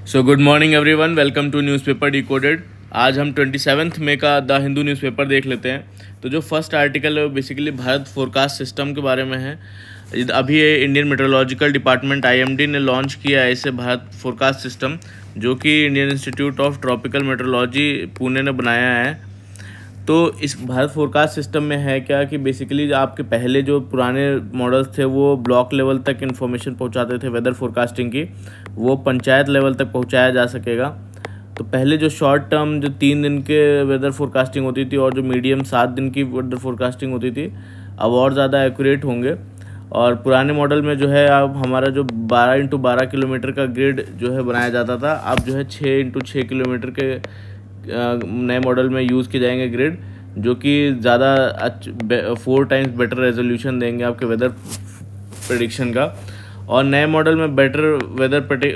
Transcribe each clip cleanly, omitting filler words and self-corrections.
So good morning everyone, welcome to newspaper decoded. आज हम 27 मई का द हिंदू न्यूज़पेपर देख लेते हैं। तो जो फर्स्ट आर्टिकल है वो बेसिकली भारत फोरकास्ट सिस्टम के बारे में है। अभी ये इंडियन मेट्रोलॉजिकल डिपार्टमेंट IMD ने लॉन्च किया है इसे भारत फोरकास्ट सिस्टम, जो कि Indian institute of tropical metrology Pune ने बनाया है। तो इस भारत फोरकास्ट सिस्टम में है क्या कि बेसिकली आपके पहले जो पुराने मॉडल्स थे वो ब्लॉक लेवल तक इन्फॉर्मेशन पहुंचाते थे वेदर फोरकास्टिंग की, वो पंचायत लेवल तक पहुंचाया जा सकेगा। तो पहले जो शॉर्ट टर्म जो 3 दिन के वेदर फोरकास्टिंग होती थी और जो मीडियम 7 दिन की वेदर फोरकास्टिंग होती थी, अब और ज़्यादा एक्यूरेट होंगे। और पुराने मॉडल में जो है अब हमारा जो 12x12 किलोमीटर का ग्रिड जो है बनाया जाता था, अब जो है 6x6 किलोमीटर के नए मॉडल में यूज़ किए जाएंगे ग्रिड, जो कि ज़्यादा 4 टाइम्स बेटर रेजोल्यूशन देंगे आपके वेदर प्रेडिक्शन का। और नए मॉडल में बेटर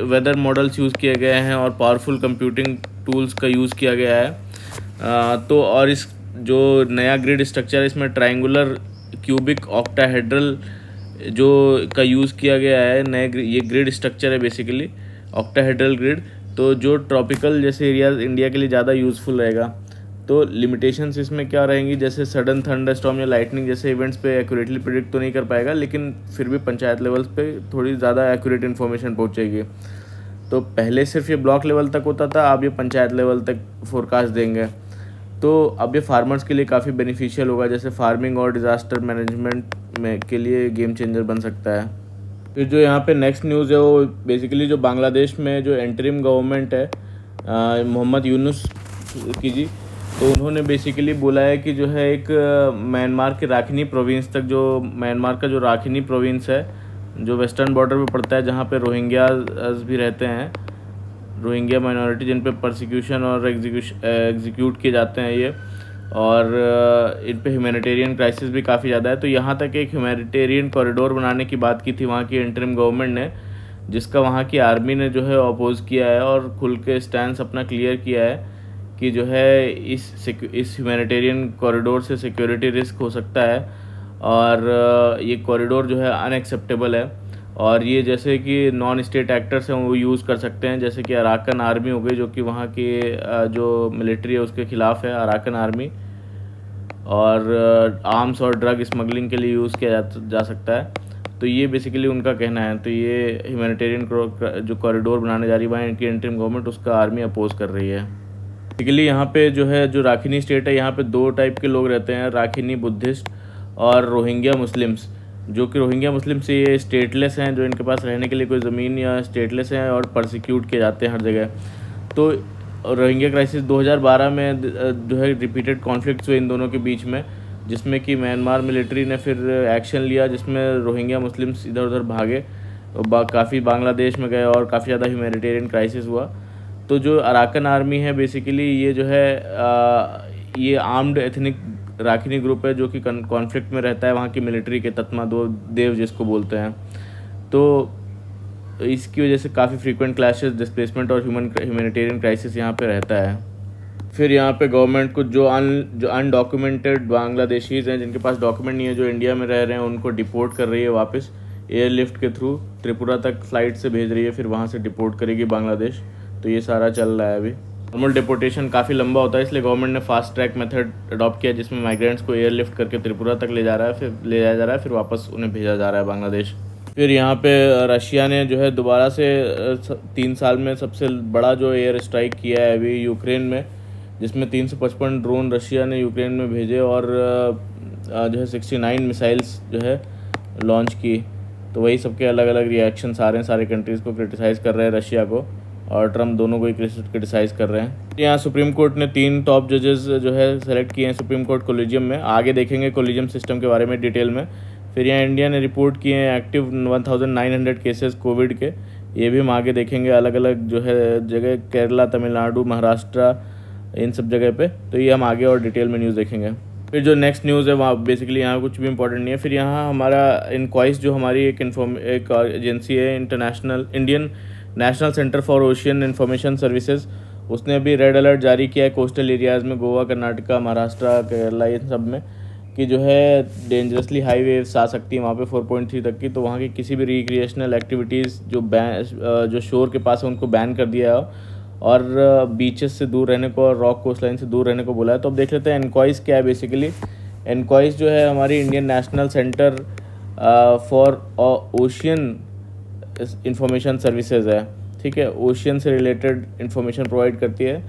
वेदर मॉडल्स यूज़ किए गए हैं और पावरफुल कंप्यूटिंग टूल्स का यूज़ किया गया है। तो और इस जो नया ग्रिड स्ट्रक्चर है इसमें ट्रायंगुलर क्यूबिक ऑक्टाहेड्रल जो का यूज़ किया गया है। ये ग्रिड स्ट्रक्चर है बेसिकली ऑक्टाहेड्रल ग्रिड, तो जो ट्रॉपिकल जैसे एरियाज इंडिया के लिए ज़्यादा यूज़फुल रहेगा। तो लिमिटेशंस इसमें क्या रहेंगी, जैसे सडन थंडरस्टॉर्म या लाइटनिंग जैसे इवेंट्स पे एक्यूरेटली प्रिडिक्ट तो नहीं कर पाएगा, लेकिन फिर भी पंचायत लेवल्स पे थोड़ी ज़्यादा एक्यूरेट इन्फॉर्मेशन पहुंचेगी। तो पहले सिर्फ ये ब्लॉक लेवल तक होता था, अब ये पंचायत लेवल तक फोरकास्ट देंगे। तो अब ये फार्मर्स के लिए काफ़ी बेनिफिशियल होगा, जैसे फार्मिंग और डिज़ास्टर मैनेजमेंट में के लिए गेम चेंजर बन सकता है। फिर जो यहाँ पे नेक्स्ट न्यूज़ है वो बेसिकली जो बांग्लादेश में जो एंटरिम गवर्नमेंट है मोहम्मद यूनुस की जी, तो उन्होंने बेसिकली बोला है कि जो है एक म्यांमार के राखिनी प्रोविंस तक, जो म्यांमार का जो राखिनी प्रोविंस है जो वेस्टर्न बॉर्डर पे पड़ता है, जहाँ पे रोहिंग्याज भी रहते हैं, रोहिंग्या माइनॉरिटी जिन पे परसिक्यूशन और एग्जीक्यूट किए जाते हैं ये, और इन पे ह्यूमैनिटेरियन क्राइसिस भी काफ़ी ज़्यादा है। तो यहाँ तक एक ह्यूमैनिटेरियन कॉरिडोर बनाने की बात की थी वहाँ की इंटरिम गवर्नमेंट ने, जिसका वहाँ की आर्मी ने जो है अपोज़ किया है और खुल के स्टैंड अपना क्लियर किया है कि जो है इस ह्यूमैनिटेरियन कॉरिडोर से सिक्योरिटी रिस्क हो सकता है और ये कॉरिडोर जो है अनएक्सेप्टेबल है। और ये जैसे कि नॉन स्टेट एक्टर्स हैं वो यूज़ कर सकते हैं, जैसे कि अराकन आर्मी हो गई जो कि वहाँ की जो मिलिट्री है उसके ख़िलाफ़ है अराकन आर्मी, और आर्म्स और ड्रग स्मगलिंग के लिए यूज़ किया जा सकता है। तो ये बेसिकली उनका कहना है। तो ये ह्यूमैनिटेरियन जो कॉरिडोर बनाने जा रही है इनकी इंटरिम गवर्नमेंट, उसका आर्मी अपोज कर रही है। बेसिकली यहाँ पे जो है जो राखिनी स्टेट है, यहाँ पे 2 टाइप के लोग रहते हैं, राखिनी बुद्धिस्ट और रोहिंग्या मुस्लिम्स। जो कि रोहिंग्या मुस्लिम्स ये स्टेटलेस हैं, जो इनके पास रहने के लिए कोई ज़मीन या स्टेटलेस हैं और परसिक्यूट किए जाते हैं हर जगह। तो रोहिंग्या क्राइसिस 2012 में जो है रिपीटेड कॉन्फ्लिक्ट्स हुए इन दोनों के बीच में, जिसमें कि म्यांमार मिलिट्री ने फिर एक्शन लिया, जिसमें रोहिंग्या मुस्लिम्स इधर उधर भागे, काफ़ी बांग्लादेश में गए और काफ़ी ज़्यादा ह्यूमैनिटेरियन क्राइसिस हुआ। तो जो अराकन आर्मी है बेसिकली ये जो है ये आर्म्ड एथनिक राखिनी ग्रुप है जो कि कॉन्फ्लिक्ट में रहता है वहाँ की मिलिट्री के तत्मा दो देव जिसको बोलते हैं। तो इसकी वजह से काफ़ी फ्रीक्वेंट क्लैशेस, डिस्प्लेसमेंट और ह्यूमैनिटेरियन क्राइसिस यहाँ पे रहता है। फिर यहाँ पे गवर्नमेंट कुछ जो अनडॉक्यूमेंटेड बांग्लादेशीज़ हैं जिनके पास डॉक्यूमेंट नहीं है, जो इंडिया में रह रहे हैं, उनको डिपोर्ट कर रही है वापस एयरलिफ्ट के थ्रू त्रिपुरा तक फ़्लाइट से भेज रही है, फिर वहाँ से डिपोर्ट करेगी बांग्लादेश। तो ये सारा चल रहा है अभी। नॉर्मल डिपोर्टेशन काफ़ी लंबा होता है, इसलिए गवर्नमेंट ने फास्ट ट्रैक मेथड अडॉप्ट किया, जिसमें माइग्रेंट्स को एयरलिफ्ट करके त्रिपुरा तक ले जाया जा रहा है, फिर वापस उन्हें भेजा जा रहा है बांग्लादेश। फिर यहाँ पे रशिया ने जो है दोबारा से 3 साल में सबसे बड़ा जो एयर स्ट्राइक किया है अभी यूक्रेन में, जिसमें 355 ड्रोन रशिया ने यूक्रेन में भेजे और जो है 69 मिसाइल्स जो है लॉन्च की। तो वही सबके अलग अलग रिएक्शन सारे कंट्रीज़ को क्रिटिसाइज़ कर रहे हैं, रशिया को और ट्रम्प दोनों को ही क्रिटिसाइज़ कर रहे हैं। यहाँ सुप्रीम कोर्ट ने 3 टॉप जजेस जो है सेलेक्ट किए हैं सुप्रीम कोर्ट कोलिजियम में। आगे देखेंगे कोलिजियम सिस्टम के बारे में डिटेल में। फिर यहाँ इंडिया ने रिपोर्ट किए हैं एक्टिव 1900 केसेस कोविड के, ये भी हम आगे देखेंगे अलग अलग जो है जगह, केरला, तमिलनाडु, महाराष्ट्र, इन सब जगह पे। तो ये हम आगे और डिटेल में न्यूज़ देखेंगे। फिर जो नेक्स्ट न्यूज़ है वहाँ बेसिकली यहाँ कुछ भी इंपॉर्टेंट नहीं है। फिर यहाँ हमारा इनक्वाइस जो हमारी एक एजेंसी है Indian national centre for ocean information services, उसने अभी रेड अलर्ट जारी किया है कोस्टल एरियाज़ में, गोवा, कर्नाटका, महाराष्ट्र, केरला, इन सब में, कि जो है डेंजरसली हाई वेव्स आ सकती है वहाँ पे 4.3 तक की, तो वहाँ की किसी भी रिक्रिएशनल एक्टिविटीज़ जो शोर के पास है उनको बैन कर दिया है और बीचेस से दूर रहने को और रॉक कोस्ट लाइन से दूर रहने को बोला है। तो अब देख लेते हैं एनकॉइस क्या है। बेसिकली एनकॉइस जो है हमारी Indian national centre for ocean information services है, ठीक है। ओशियन से रिलेटेड इंफॉर्मेशन प्रोवाइड करती है,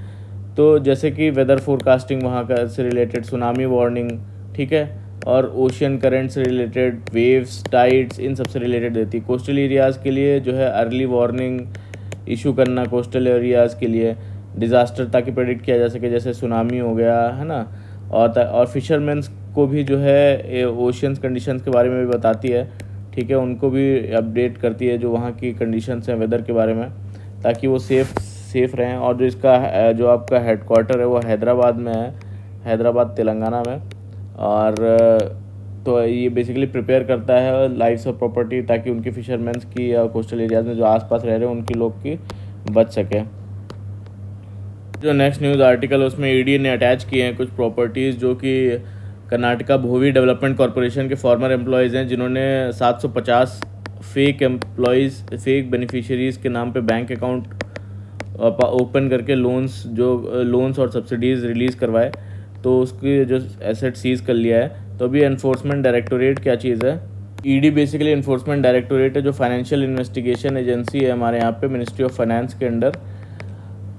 तो जैसे कि वेदर फोरकास्टिंग वहाँ का से रिलेटेड, सुनामी वार्निंग, ठीक है, और ओशियन करंट से रिलेटेड, वेव्स, टाइड्स, इन सब से रिलेटेड देती है। कोस्टल एरियाज़ के लिए जो है अर्ली वार्निंग इशू करना कोस्टल एरियाज़ के लिए, डिज़ास्टर ताकि प्रेडिक्ट किया जा सके, जैसे सुनामी हो गया है ना। और फिशरमैन्स को भी जो है ओशियंस कंडीशंस के बारे में भी बताती है, ठीक है, उनको भी अपडेट करती है जो वहाँ की कंडीशंस हैं वेदर के बारे में, ताकि वो सेफ़ रहें। और जो आपका हेडक्वार्टर है वो हैदराबाद में है, हैदराबाद तेलंगाना में। और तो ये बेसिकली प्रिपेयर करता है लाइव्स और प्रॉपर्टी, ताकि उनकी फिशरमैन्स की या कोस्टल एरियाज़ में जो आसपास रह रहे हैं उनकी लोग की बच सके। जो नेक्स्ट न्यूज़ आर्टिकल उसमें ईडी ने अटैच किए हैं कुछ प्रॉपर्टीज़ जो कि कर्नाटका भूवि डेवलपमेंट कॉरपोरेशन के फॉर्मर एम्प्लॉयज़ हैं, जिन्होंने 750 फेक बेनिफिशियरीज़ के नाम पे बैंक अकाउंट ओपन करके लोन्स और सब्सिडीज़ रिलीज़ करवाए, तो उसकी जो एसेट सीज़ कर लिया है। तो अभी एनफोर्समेंट डायरेक्टोरेट क्या चीज़ है? ईडी बेसिकली एनफोर्समेंट डायरेक्टोरेट है, जो फाइनेंशियल इन्वेस्टिगेशन एजेंसी है हमारे यहाँ पे मिनिस्ट्री ऑफ फाइनेंस के अंडर।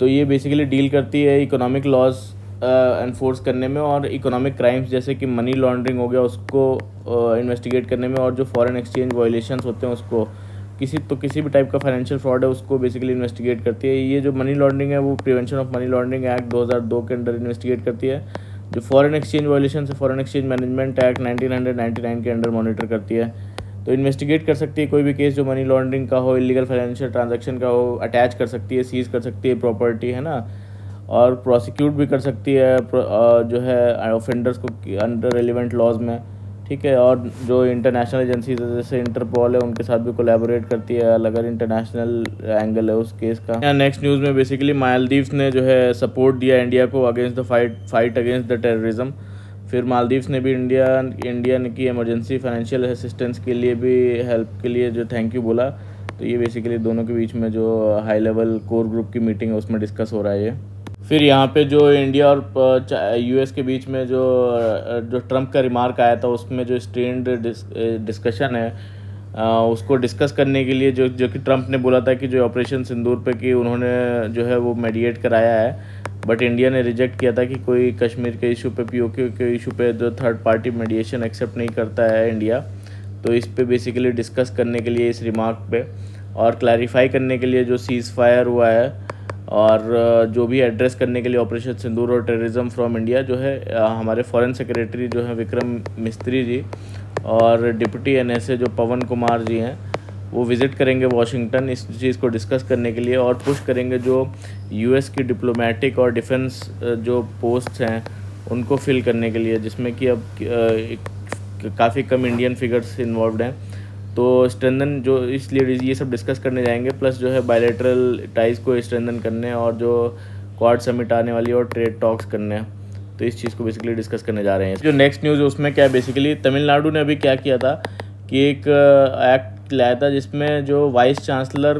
तो ये बेसिकली डील करती है इकोनॉमिक लॉज एनफोर्स करने में, और इकोनॉमिक क्राइम्स जैसे कि मनी लॉन्ड्रिंग हो गया उसको इन्वेस्टिगेट करने में, और जो फॉरेन एक्सचेंज वायलेशंस होते हैं उसको, किसी भी टाइप का फाइनेंशियल फ्रॉड है उसको बेसिकली इन्वेस्टिगेट करती है। ये जो मनी लॉन्ड्रिंग है वो prevention of money laundering act 2002 के अंडर इन्वेस्टिगेट करती है। जो फॉरेन एक्सचेंज वायलेशन है फॉरेन एक्सचेंज मैनेजमेंट एक्ट 1999 के अंडर मॉनिटर करती है। तो इन्वेस्टिगेट कर सकती है कोई भी केस जो मनी लॉन्ड्रिंग का हो, इलीगल फाइनेंशियल ट्रांजैक्शन का हो, अटैच कर सकती है, सीज कर सकती है प्रॉपर्टी, है ना, और प्रोसिक्यूट भी कर सकती है जो है ऑफेंडर्स को अंडर रेलिवेंट लॉज में, ठीक है। और जो इंटरनेशनल एजेंसीज है जैसे इंटरपोल है उनके साथ भी कोलैबोरेट करती है अगर इंटरनेशनल एंगल है उस केस का। नेक्स्ट न्यूज़ में बेसिकली मालदीव्स ने जो है सपोर्ट दिया इंडिया को against the fight against the terrorism. फिर मालदीव्स ने भी इंडिया की इमरजेंसी फाइनेंशियल असिस्टेंस के लिए भी, हेल्प के लिए जो थैंक यू बोला। तो ये बेसिकली दोनों के बीच में जो हाई लेवल कोर ग्रुप की मीटिंग है उसमें डिस्कस हो रहा है ये। फिर यहाँ पे जो इंडिया और यूएस के बीच में जो ट्रम्प का रिमार्क आया था उसमें जो स्ट्रेंड डिस्कशन है उसको डिस्कस करने के लिए जो कि ट्रम्प ने बोला था कि जो ऑपरेशन सिंदूर पे कि उन्होंने जो है वो मेडिएट कराया है, बट इंडिया ने रिजेक्ट किया था कि कोई कश्मीर के इशू पे, पीओके के इशू पे जो थर्ड पार्टी मेडिएशन एक्सेप्ट नहीं करता है इंडिया। तो इस पे बेसिकली डिस्कस करने के लिए इस रिमार्क पे और क्लैरिफाई करने के लिए जो सीज़ फायर हुआ है और जो भी एड्रेस करने के लिए ऑपरेशन सिंदूर और टेररिज्म फ्रॉम इंडिया जो है हमारे फॉरेन सेक्रेटरी जो है विक्रम मिस्त्री जी और डिप्टी एनएसए जो पवन कुमार जी हैं वो विज़िट करेंगे वॉशिंगटन इस चीज़ को डिस्कस करने के लिए, और पुश करेंगे जो यूएस की डिप्लोमेटिक और डिफेंस जो पोस्ट्स हैं उनको फिल करने के लिए, जिसमें कि अब काफ़ी कम इंडियन फिगर्स इन्वॉल्व हैं। तो स्ट्रेंथन जो इसलिए ये सब डिस्कस करने जाएंगे, प्लस जो है बायलैटरल टाइज़ को स्ट्रेंथन करने और जो क्वाड समिट आने वाली है और ट्रेड टॉक्स करने हैं। तो इस चीज़ को बेसिकली डिस्कस करने जा रहे हैं। जो नेक्स्ट न्यूज़ है उसमें क्या है, बेसिकली तमिलनाडु ने अभी क्या किया था कि एक एक्ट लाया था जिसमें जो वाइस चांसलर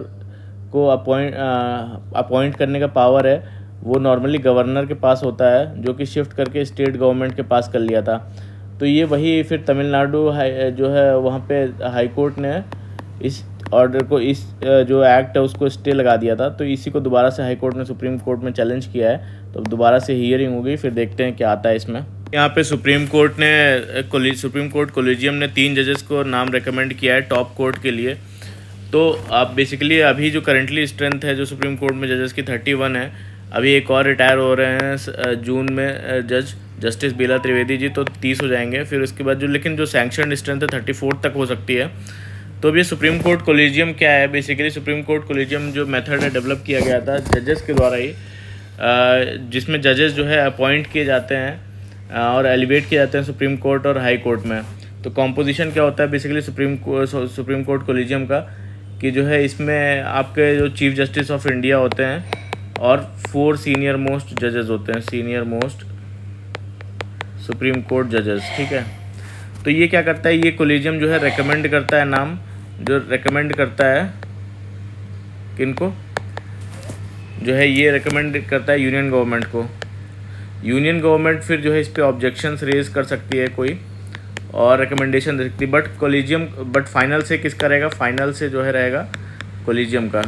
को अपॉइंट करने का पावर है वो नॉर्मली गवर्नर के पास होता है, जो कि शिफ्ट करके स्टेट गवर्नमेंट के पास कर लिया था। तो ये वही फिर तमिलनाडु जो है वहाँ पे हाई कोर्ट ने इस ऑर्डर को, इस जो एक्ट है उसको स्टे लगा दिया था। तो इसी को दोबारा से हाई कोर्ट ने सुप्रीम कोर्ट में चैलेंज किया है, तो दोबारा से हियरिंग होगी, फिर देखते हैं क्या आता है इसमें। यहाँ पे सुप्रीम कोर्ट कोलिजियम ने 3 जजेस को नाम रेकमेंड किया है टॉप कोर्ट के लिए। तो आप बेसिकली अभी जो करंटली स्ट्रेंथ है जो सुप्रीम कोर्ट में जजेस की 31 है, अभी एक और रिटायर हो रहे हैं जून में जस्टिस बीला त्रिवेदी जी, तो 30 हो जाएंगे। फिर उसके बाद लेकिन जो सैंक्शन स्ट्रेंथ है 34 तक हो सकती है। तो अभी सुप्रीम कोर्ट कोलिजियम क्या है, बेसिकली सुप्रीम कोर्ट कोलिजियम जो मेथड है डेवलप किया गया था जजेस के द्वारा ही, जिसमें जजेस जो है अपॉइंट किए जाते हैं और एलिवेट किए जाते हैं सुप्रीम कोर्ट और हाई कोर्ट में। तो कॉम्पोजिशन क्या होता है बेसिकली सुप्रीम कोर्ट कोलिजियम का, कि जो है इसमें आपके जो चीफ जस्टिस ऑफ इंडिया होते हैं और 4 सीनियर मोस्ट जजेस होते हैं, सीनियर मोस्ट सुप्रीम कोर्ट जजेस, ठीक है। तो ये क्या करता है, ये कोलिजियम जो है रेकमेंड करता है, नाम जो रेकमेंड करता है किनको, जो है ये रेकमेंड करता है यूनियन गवर्नमेंट को। यूनियन गवर्नमेंट फिर जो है इस पर ऑब्जेक्शंस रेज कर सकती है कोई, और रिकमेंडेशन दे सकती है, बट फाइनल से किसका रहेगा, फाइनल से जो है रहेगा कोलिजियम का।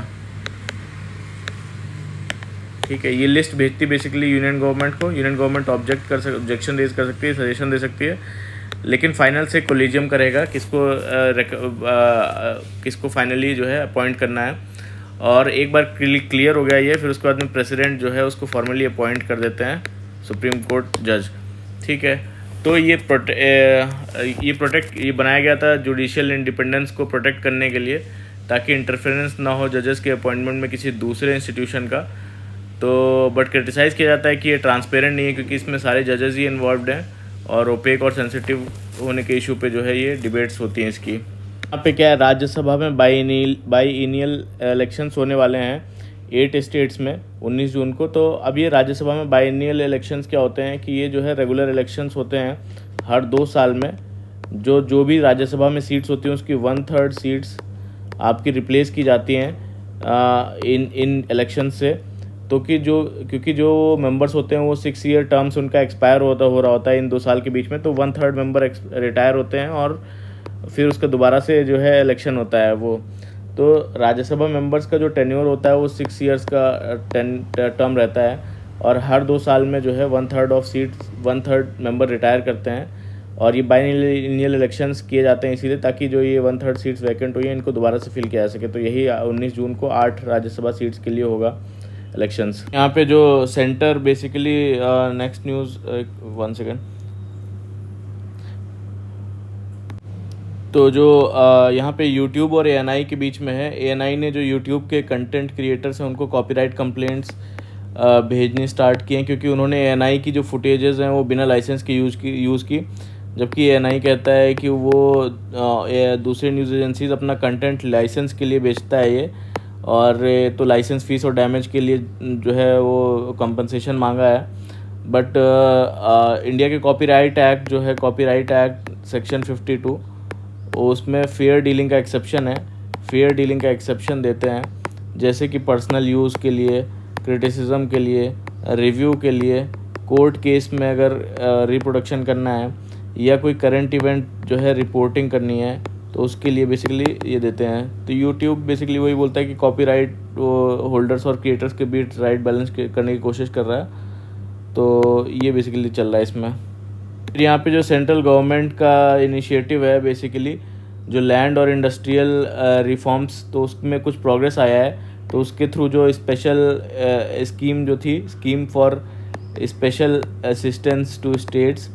ठीक है, ये लिस्ट भेजती बेसिकली यूनियन गवर्नमेंट को, यूनियन गवर्नमेंट ऑब्जेक्शन रेज कर सकती है, सजेशन दे सकती है, लेकिन फाइनल से कोलिजियम करेगा किसको फाइनली जो है अपॉइंट करना है। और एक बार क्लियर हो गया ये, फिर उसके बाद में प्रेसिडेंट जो है उसको फॉर्मली अपॉइंट कर देते हैं सुप्रीम कोर्ट जज। ठीक है, तो ये बनाया गया था जुडिशियल इंडिपेंडेंस को प्रोटेक्ट करने के लिए, ताकि इंटरफेरेंस ना हो जजेस के अपॉइंटमेंट में किसी दूसरे इंस्टीट्यूशन का। तो बट क्रिटिसाइज़ किया जाता है कि ये ट्रांसपेरेंट नहीं है, क्योंकि इसमें सारे जजेस ही इन्वॉल्व हैं, और ओपेक और सेंसिटिव होने के इशू पे जो है ये डिबेट्स होती हैं इसकी। यहाँ पे क्या है, राज्यसभा में बाईएनियल इलेक्शंस होने वाले हैं 8 स्टेट्स में 19 जून को। तो अब ये राज्यसभा में बाईएनियल इलेक्शंस क्या होते हैं कि ये जो है रेगुलर इलेक्शंस होते हैं हर 2 साल में। जो भी राज्यसभा में सीट्स होती हैं उसकी 1/3 सीट्स आपकी रिप्लेस की जाती हैं इन इलेक्शन से। तो क्योंकि जो मेंबर्स होते हैं वो 6 ईयर टर्म्स उनका एक्सपायर हो रहा होता है इन 2 साल के बीच में, तो 1/3 मेंबर रिटायर होते हैं और फिर उसका दोबारा से जो है इलेक्शन होता है वो। तो राज्यसभा मेंबर्स का जो टेन्योर होता है वो 6 ईयर्स का टर्म रहता है, और हर 2 साल में जो है 1/3 मेंबर रिटायर करते हैं। और ये बाईएनियल इलेक्शंस किए जाते हैं इसीलिए ताकि जो ये 1/3 सीट्स वैकेंट हुई हैं इनको दोबारा से फिल किया जा सके। तो यही 19 जून को 8 राज्यसभा सीट्स के लिए होगा इलेक्शंस। यहाँ पे जो centre basically next news 1 second. तो जो यहाँ पे YouTube और ANI के बीच में है, ANI ने जो YouTube के कंटेंट क्रिएटर्स हैं उनको कॉपीराइट कंप्लेंट्स भेजनी स्टार्ट किए हैं, क्योंकि उन्होंने ANI की जो फुटेजेस हैं वो बिना लाइसेंस के यूज़ की, जबकि ANI कहता है कि वो दूसरे न्यूज़ एजेंसीज अपना कंटेंट लाइसेंस के लिए बेचता है ये, और तो लाइसेंस फ़ीस और डैमेज के लिए जो है वो कंपनसेशन मांगा है। बट इंडिया के कॉपीराइट एक्ट जो है, कॉपीराइट एक्ट सेक्शन 52, उसमें फेयर डीलिंग का एक्सेप्शन है। फेयर डीलिंग का एक्सेप्शन देते हैं, जैसे कि पर्सनल यूज़ के लिए, क्रिटिसिज्म के लिए, रिव्यू के लिए, कोर्ट केस में अगर रिप्रोडक्शन करना है, या कोई करंट इवेंट जो है रिपोर्टिंग करनी है, तो उसके लिए बेसिकली ये देते हैं। तो यूट्यूब बेसिकली वही बोलता है कि कॉपीराइट होल्डर्स और क्रिएटर्स के बीच राइट बैलेंस करने की कोशिश कर रहा है। तो ये बेसिकली चल रहा है इसमें। फिर यहाँ पे जो सेंट्रल गवर्नमेंट का इनिशिएटिव है बेसिकली जो लैंड और इंडस्ट्रियल रिफॉर्म्स, तो उसमें कुछ प्रोग्रेस आया है। तो उसके थ्रू जो स्पेशल स्कीम जो थी, scheme for special assistance to states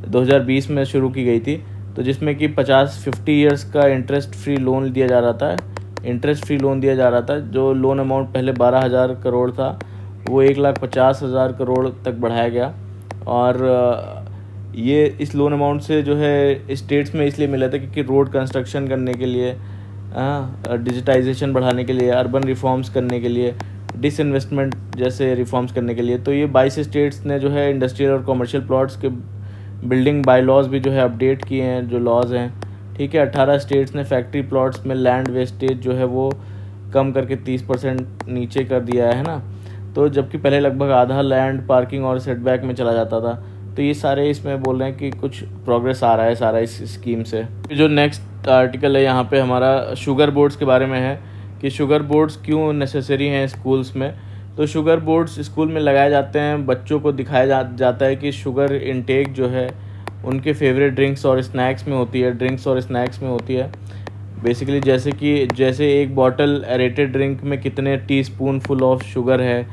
2020 में शुरू की गई थी, तो जिसमें कि 50 ईयर्स का इंटरेस्ट फ्री लोन दिया जा रहा था। जो लोन अमाउंट पहले 12,000 करोड़ था वो 1,50,000 करोड़ तक बढ़ाया गया। और ये इस लोन अमाउंट से जो है स्टेट्स में इसलिए मिला था क्योंकि रोड कंस्ट्रक्शन करने के लिए, डिजिटाइजेशन बढ़ाने के लिए, अर्बन रिफॉर्म्स करने के लिए, डिसइन्वेस्टमेंट जैसे रिफॉर्म्स करने के लिए। तो ये 22 स्टेट्स ने जो है इंडस्ट्रियल और कमर्शियल प्लॉट्स के बिल्डिंग बाय लॉज भी जो है अपडेट किए हैं, जो लॉज हैं। ठीक है, 18 स्टेट्स ने फैक्ट्री प्लॉट्स में लैंड वेस्टेज जो है वो कम करके 30% नीचे कर दिया है ना। तो जबकि पहले लगभग आधा लैंड पार्किंग और सेटबैक में चला जाता था। तो ये सारे इसमें बोल रहे हैं कि कुछ प्रोग्रेस आ रहा है सारा इस स्कीम से। जो नेक्स्ट आर्टिकल है यहाँ पे हमारा शुगर बोर्ड्स के बारे में है कि शुगर बोर्ड्स क्यों नेसेसरी हैं स्कूल्स में। तो शुगर बोर्ड्स स्कूल में लगाए जाते हैं, बच्चों को दिखाया जाता है कि शुगर इनटेक जो है उनके फेवरेट ड्रिंक्स और स्नैक्स में होती है। बेसिकली जैसे एक बॉटल एरेटेड ड्रिंक में कितने टीस्पून फुल ऑफ शुगर है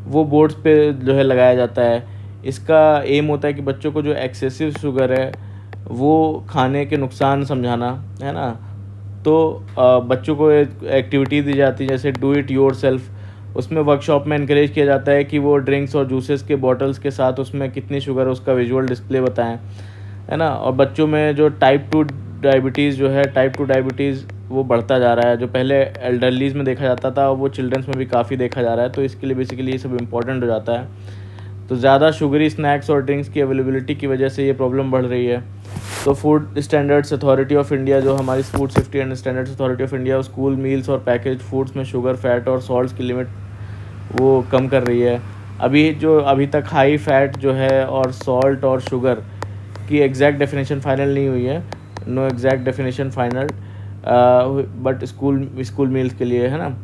वो बोर्ड्स पे जो है लगाया जाता है। इसका एम होता है कि बच्चों को जो एक्सेसिव शुगर है वो खाने के नुकसान समझाना है ना। तो बच्चों को एक्टिविटी दी जाती है जैसे डू इट योर सेल्फ। उसमें वर्कशॉप में इनकरेज किया जाता है कि वो ड्रिंक्स और जूसेस के बॉटल्स के साथ उसमें कितनी शुगर है उसका विजुअल डिस्प्ले बताएं, है ना। और बच्चों में जो टाइप 2 डायबिटीज़ वो बढ़ता जा रहा है। जो पहले एल्डरलीज़ में देखा जाता था वो चिल्ड्रंस में भी काफ़ी देखा जा रहा है। तो इसके लिए बेसिकली ये सब इम्पोर्टेंट हो जाता है। तो ज़्यादा शुगरी स्नैक्स और ड्रिंक्स की अवेलेबिलिटी की वजह से ये प्रॉब्लम बढ़ रही है। तो food standards authority of India, जो हमारी food safety and standards authority of India, school meals और पैकेज फूड्स में शुगर, फैट और सॉल्ट्स की लिमिट वो कम कर रही है। अभी तक हाई फैट जो है और सॉल्ट और शुगर की एग्जैक्ट डेफिनेशन फाइनल नहीं हुई है, no exact definition final, but school meals के लिए है ना।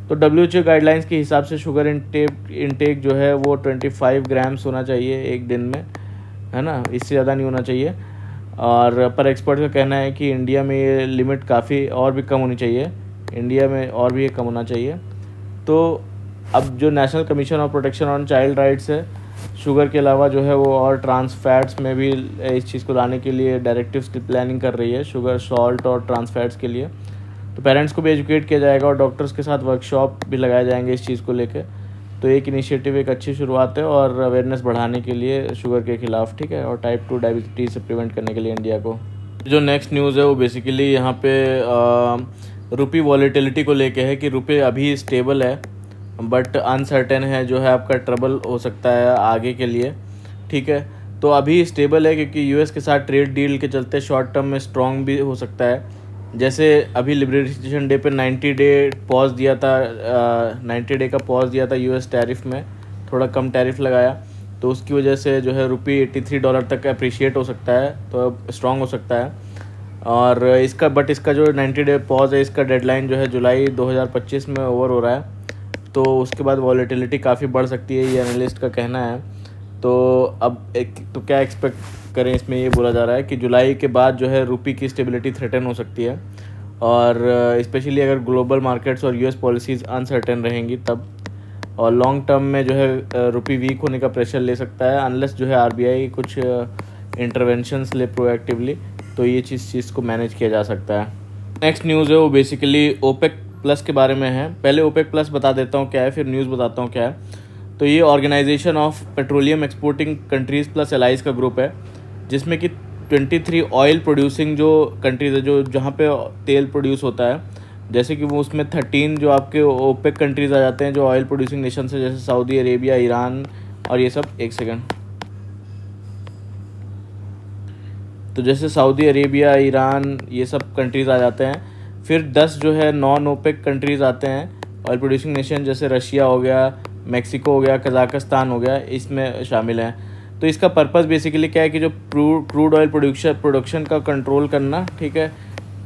तो WHO गाइडलाइंस के हिसाब से शुगर इंटेक जो है वो 25 ग्राम्स होना चाहिए एक दिन में, है ना, इससे ज़्यादा नहीं होना चाहिए। और पर एक्सपर्ट का कहना है कि इंडिया में ये लिमिट काफ़ी और भी कम होनी चाहिए, इंडिया में और भी ये कम होना चाहिए। तो अब जो national commission of protection on child rights है, शुगर के अलावा जो है वो और ट्रांस फैट्स में भी इस चीज़ को लाने के लिए डायरेक्टिव्स की प्लानिंग कर रही है, शुगर, सॉल्ट और ट्रांस फैट्स के लिए। तो पेरेंट्स को भी एजुकेट किया जाएगा और डॉक्टर्स के साथ वर्कशॉप भी लगाए जाएंगे इस चीज़ को लेकर। तो एक इनिशिएटिव, एक अच्छी शुरुआत है और अवेयरनेस बढ़ाने के लिए शुगर के ख़िलाफ़, ठीक है, और टाइप 2 डायबिटीज़ से प्रिवेंट करने के लिए इंडिया को। जो नेक्स्ट न्यूज़ है वो बेसिकली यहाँ पे रुपी वॉलेटिलिटी को लेके है कि रुपये अभी स्टेबल है बट अनसर्टेन है, जो है आपका ट्रबल हो सकता है आगे के लिए, ठीक है। तो अभी स्टेबल है क्योंकि यूएस के साथ ट्रेड डील के चलते शॉर्ट टर्म में स्ट्रॉन्ग भी हो सकता है। जैसे अभी लिबरेशन डे पे 90 डे पॉज दिया था, 90 डे का पॉज दिया था यूएस टैरिफ में, थोड़ा कम टैरिफ लगाया, तो उसकी वजह से जो है रुपी $83 तक अप्रिशिएट हो सकता है, तो स्ट्रॉन्ग हो सकता है। और इसका जो 90 डे पॉज है, इसका डेडलाइन जो है जुलाई 2025 में ओवर हो रहा है, तो उसके बाद वॉलेटिलिटी काफ़ी बढ़ सकती है, ये एनालिस्ट का कहना है। तो अब तो क्या एक्सपेक्ट करें, इसमें ये बोला जा रहा है कि जुलाई के बाद जो है रुपी की स्टेबिलिटी थ्रेटन हो सकती है, और स्पेशली अगर ग्लोबल मार्केट्स और यूएस पॉलिसीज़ अनसर्टेन रहेंगी तब। और लॉन्ग टर्म में जो है रुपी वीक होने का प्रेशर ले सकता है अनलेस जो है आरबीआई कुछ इंटरवेंशंस ले प्रोएक्टिवली, तो ये चीज़ को मैनेज किया जा सकता है। नेक्स्ट न्यूज़ है वो बेसिकली ओपेक प्लस के बारे में है। पहले ओपेक प्लस बता देता हूँ क्या है, फिर न्यूज़ बताता हूँ क्या है। तो ये organisation of petroleum exporting countries plus allies का ग्रुप है, जिसमें कि 23 ऑयल प्रोड्यूसिंग जो कंट्रीज़ है, जो जहाँ पे तेल प्रोड्यूस होता है, जैसे कि वो उसमें 13 जो आपके ओपेक कंट्रीज़ आ जाते हैं जो ऑयल प्रोड्यूसिंग नेशन है, जैसे सऊदी अरेबिया, ईरान और ये सब। एक सेकेंड, तो जैसे सऊदी अरेबिया, ईरान, ये सब कंट्रीज़ आ जाते हैं। फिर 10 जो है नॉन ओपेक कंट्रीज़ आते हैं ऑयल प्रोड्यूसिंग नेशन, जैसे रशिया हो गया, मेक्सिको हो गया, कज़ाकिस्तान हो गया, इसमें शामिल हैं। तो इसका पर्पस बेसिकली क्या है कि जो क्रूड ऑयल प्रोडक्शन का कंट्रोल करना, ठीक है,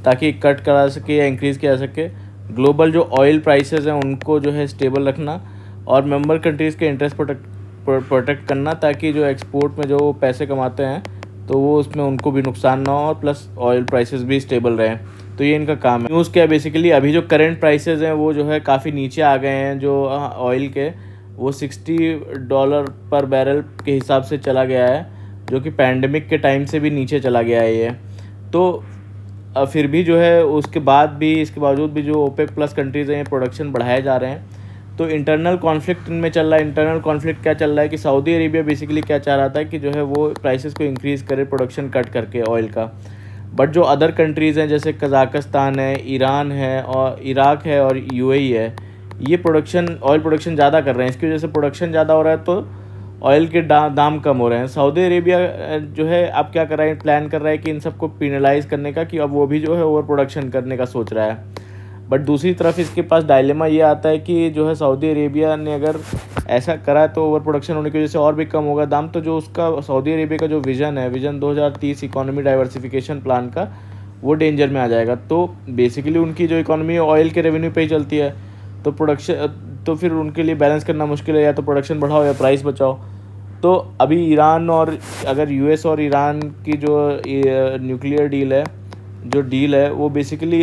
ताकि कट करा सके या इंक्रीज़ किया जा सके। ग्लोबल जो ऑयल प्राइसेस हैं उनको जो है स्टेबल रखना, और मेंबर कंट्रीज़ के इंटरेस्ट प्रोटेक्ट करना, ताकि जो एक्सपोर्ट में जो पैसे कमाते हैं तो वो उसमें उनको भी नुकसान ना हो, और प्लस ऑयल प्राइसेस भी स्टेबल रहें। तो ये इनका काम है। न्यूज़ क्या है बेसिकली, अभी जो करंट प्राइसेस हैं वो जो है काफ़ी नीचे आ गए हैं, जो ऑयल के वो $60 पर बैरल के हिसाब से चला गया है, जो कि पैंडमिक के टाइम से भी नीचे चला गया है ये। तो फिर भी जो है इसके बावजूद भी जो ओपेक प्लस कंट्रीज़ हैं प्रोडक्शन बढ़ाए जा रहे हैं। तो इंटरनल कॉन्फ्लिक्ट इनमें चल रहा है। इंटरनल कॉन्फ्लिक्ट क्या चल रहा है कि सऊदी अरेबिया बेसिकली क्या चाह रहा था कि जो है वो प्राइसेस को इंक्रीज़ करे प्रोडक्शन कट करके ऑयल का, बट जो अदर कंट्रीज़ हैं जैसे कज़ाकिस्तान है, ईरान है और इराक है और यूएई है, ये ऑयल प्रोडक्शन ज़्यादा कर रहे हैं। इसकी वजह से प्रोडक्शन ज़्यादा हो रहा है तो ऑयल के दाम कम हो रहे हैं। सऊदी अरेबिया जो है अब क्या कर रहा है, प्लान कर रहा है कि इन सबको पेनलाइज करने का, कि अब वो भी जो है ओवर प्रोडक्शन करने का सोच रहा है। बट दूसरी तरफ इसके पास डायलेमा ये आता है कि जो है सऊदी अरेबिया ने अगर ऐसा करा तो ओवर प्रोडक्शन होने की वजह से और भी कम होगा दाम। तो जो उसका सऊदी अरेबिया का जो विज़न 2030 इकोनॉमी डाइवर्सिफिकेशन प्लान का, वो डेंजर में आ जाएगा। तो बेसिकली उनकी जो इकोनॉमी ऑयल के रेवेन्यू पे ही चलती है, तो फिर उनके लिए बैलेंस करना मुश्किल है, या तो प्रोडक्शन बढ़ाओ या प्राइस बचाओ। तो अभी ईरान और अगर यूएस और ईरान की जो न्यूक्लियर डील है वो बेसिकली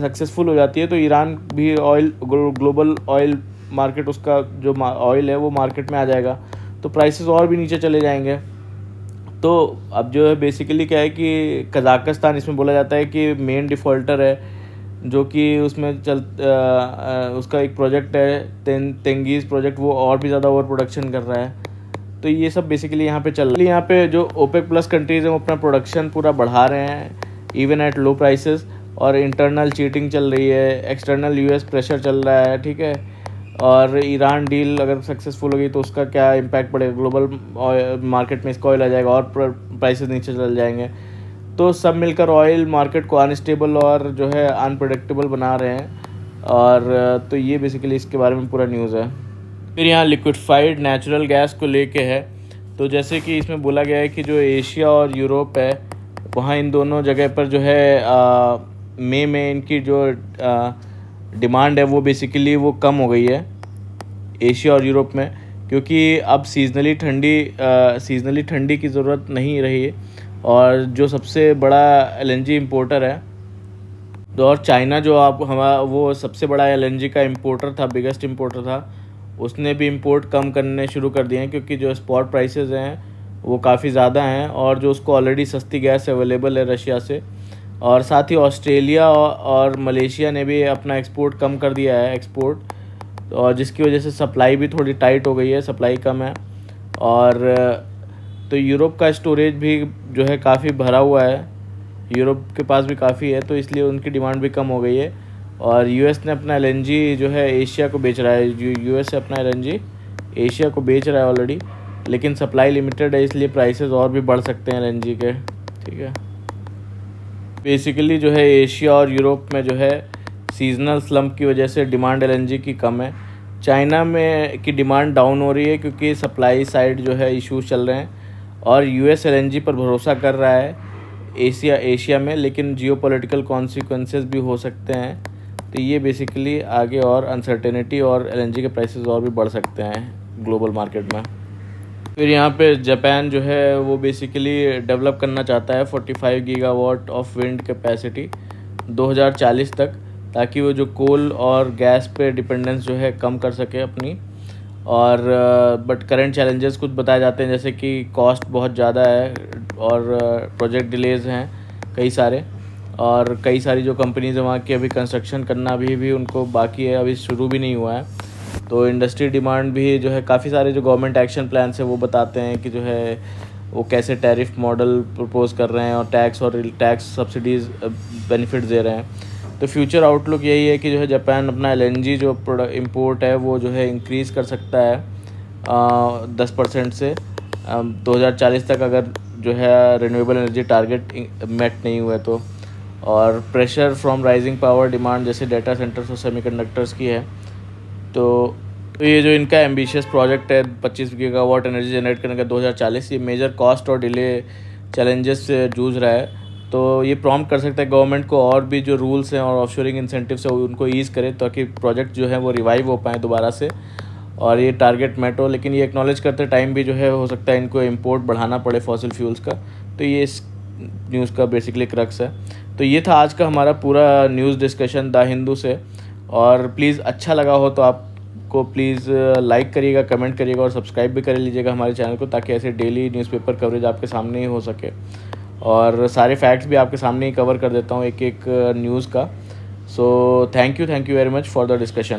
सक्सेसफुल हो जाती है, तो ईरान भी ग्लोबल ऑयल मार्केट, उसका जो ऑयल है वो मार्केट में आ जाएगा, तो प्राइसेस और भी नीचे चले जाएंगे। तो अब जो है बेसिकली क्या है कि कज़ाकिस्तान इसमें बोला जाता है कि मेन डिफ़ॉल्टर है, जो कि उसमें उसका एक प्रोजेक्ट है तेंगीज़ प्रोजेक्ट, वो और भी ज़्यादा ओवर प्रोडक्शन कर रहा है। तो ये सब बेसिकली यहाँ पे चल रहा है। यहाँ पे जो ओपेक प्लस कंट्रीज़ हैं वो अपना प्रोडक्शन पूरा बढ़ा रहे हैं इवन एट लो प्राइसेस, और इंटरनल चीटिंग चल रही है, एक्सटर्नल यूएस प्रेशर चल रहा है, ठीक है। और ईरान डील अगर सक्सेसफुल होगी तो उसका क्या इम्पैक्ट पड़ेगा ग्लोबल मार्केट में, इसका ऑयल आ जाएगा और प्राइसेस नीचे चल जाएंगे। तो सब मिलकर ऑयल मार्केट को अनस्टेबल और जो है अनप्रडिक्टेबल बना रहे हैं। और तो ये बेसिकली इसके बारे में पूरा न्यूज़ है। फिर यहाँ लिक्विफाइड नेचुरल गैस को लेके है। तो जैसे कि इसमें बोला गया है कि जो एशिया और यूरोप है वहाँ इन दोनों जगह पर जो है मई में इनकी जो डिमांड है वो बेसिकली वो कम हो गई है एशिया और यूरोप में, क्योंकि अब सीजनली ठंडी की ज़रूरत नहीं रही है। और जो सबसे बड़ा एलएनजी इंपोर्टर है तो और चाइना जो आप हमारा वो सबसे बड़ा एलएनजी का इंपोर्टर था, बिगेस्ट इंपोर्टर था, उसने भी इंपोर्ट कम करने शुरू कर दिए हैं क्योंकि जो स्पॉट प्राइसेस हैं वो काफ़ी ज़्यादा हैं और जो उसको ऑलरेडी सस्ती गैस अवेलेबल है रशिया से। और साथ ही ऑस्ट्रेलिया और मलेशिया ने भी अपना एक्सपोर्ट कम कर दिया है और जिसकी वजह से सप्लाई भी थोड़ी टाइट हो गई है, सप्लाई कम है। और तो यूरोप का स्टोरेज भी जो है काफ़ी भरा हुआ है, यूरोप के पास भी काफ़ी है, तो इसलिए उनकी डिमांड भी कम हो गई है। और यूएस ने अपना एलएनजी जो है एशिया को बेच रहा है, यूएस अपना एलएनजी एशिया को बेच रहा है ऑलरेडी, लेकिन सप्लाई लिमिटेड है इसलिए प्राइसेस और भी बढ़ सकते हैं एलएनजी के। ठीक है, बेसिकली जो है एशिया और यूरोप में जो है सीजनल स्लम्प की वजह से डिमांड एलएनजी की कम है। चाइना में की डिमांड डाउन हो रही है क्योंकि सप्लाई साइड जो है इश्यूज चल रहे हैं और यूएस एलएनजी पर भरोसा कर रहा है एशिया में, लेकिन जियोपॉलिटिकल कॉन्सिक्वेंसेस भी हो सकते हैं। तो ये बेसिकली आगे और अनसर्टेनिटी और एलएनजी के प्राइसेस और भी बढ़ सकते हैं ग्लोबल मार्केट में। फिर यहाँ पे जापान जो है वो बेसिकली डेवलप करना चाहता है 45 गीगावाट ऑफ विंड कैपेसिटी 2040 तक, ताकि वो जो कोल और गैस पे डिपेंडेंस जो है कम कर सके अपनी। और बट करंट चैलेंजेस कुछ बताए जाते हैं जैसे कि कॉस्ट बहुत ज़्यादा है और प्रोजेक्ट डिलेज़ हैं कई सारे, और कई सारी जो कंपनीज़ हैं वहाँ की अभी कंस्ट्रक्शन करना अभी उनको बाकी है, अभी शुरू भी नहीं हुआ है। तो इंडस्ट्री डिमांड भी जो है काफ़ी सारे जो गवर्नमेंट एक्शन प्लान्स है वो बताते हैं कि जो है वो कैसे टैरिफ मॉडल प्रपोज़ कर रहे हैं और टैक्स सब्सिडीज़ बेनिफिट दे रहे हैं। तो फ्यूचर आउटलुक यही है कि जो है जापान अपना एलएनजी जो इंपोर्ट है वो जो है इंक्रीज़ कर सकता है 10% से 2040 तक, अगर जो है रिन्यूएबल एनर्जी टारगेट मेट नहीं हुए तो। और pressure from rising power demand जैसे डेटा सेंटर्स और सेमीकंडक्टर्स की है। तो ये जो इनका एम्बिशियस प्रोजेक्ट है 25 गीगावाट एनर्जी जनरेट करने का 2040, ये मेजर कॉस्ट और डिले चैलेंजेस से जूझ रहा है। तो ये प्रॉम्प्ट कर सकता है गवर्नमेंट को और भी जो रूल्स हैं और ऑफशोरिंग इंसेंटिव्स है उनको ईज़ करे ताकि प्रोजेक्ट जो है वो रिवाइव हो पाए दोबारा से और ये टारगेट मेट हो। लेकिन ये एक्नॉलेज करते टाइम भी जो है हो सकता है इनको इंपोर्ट बढ़ाना पड़े फॉसिल फ्यूल्स का। तो ये इस न्यूज़ का बेसिकली क्रक्स है। तो ये था आज का हमारा पूरा न्यूज़ डिस्कशन द हिंदू से। और प्लीज़ अच्छा लगा हो तो आपको प्लीज़ लाइक करिएगा, कमेंट करिएगा और सब्सक्राइब भी कर लीजिएगा हमारे चैनल को, ताकि ऐसे डेली न्यूज़पेपर कवरेज आपके सामने ही हो सके और सारे फैक्ट्स भी आपके सामने ही कवर कर देता हूँ एक न्यूज़ का। So thank you very much for the discussion.